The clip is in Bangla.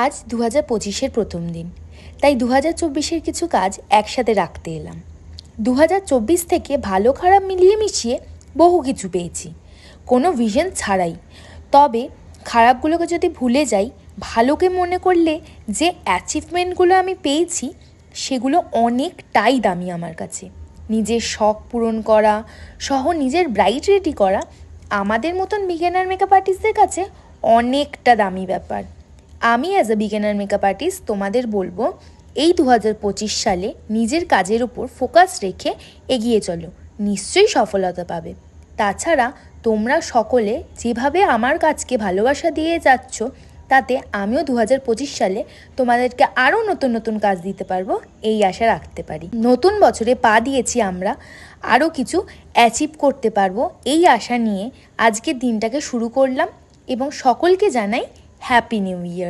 আজ 2025-এর প্রথম দিন, তাই 2024-এর কিছু কাজ একসাথে রাখতে এলাম। 2024 থেকে ভালো খারাপ মিলিয়ে মিশিয়ে বহু কিছু পেয়েছি, কোনো ভিশন ছাড়াই। তবে খারাপগুলোকে যদি ভুলে যাই, ভালোকে মনে করলে যে অ্যাচিভমেন্টগুলো আমি পেয়েছি সেগুলো অনেকটাই দামি আমার কাছে। নিজের শখ পূরণ করা সহ নিজের ব্রাইট রেডি করা আমাদের মতন বিগিনার মেকআপ আর্টিস্টদের কাছে অনেকটা দামি ব্যাপার। আমি as a beginner makeup artist তোমাদের বলবো, এই 2025 সালে নিজের কাজের উপর ফোকাস রেখে এগিয়ে চলো, নিশ্চয়ই সফলতা পাবে। তাছাড়া তোমরা সকলে যেভাবে আমার কাজকে ভালোবাসা দিয়ে যাচ্ছ, তাতে আমিও 2025 সালে তোমাদেরকে আরও নতুন নতুন কাজ দিতে পারবো, এই আশা রাখতে পারি। নতুন বছরে পা দিয়েছি আমরা, আরও কিছু অ্যাচিভ করতে পারবো এই আশা নিয়ে আজকের দিনটাকে শুরু করলাম এবং সকলকে জানাই হ্যাপি নিউ ইয়ার।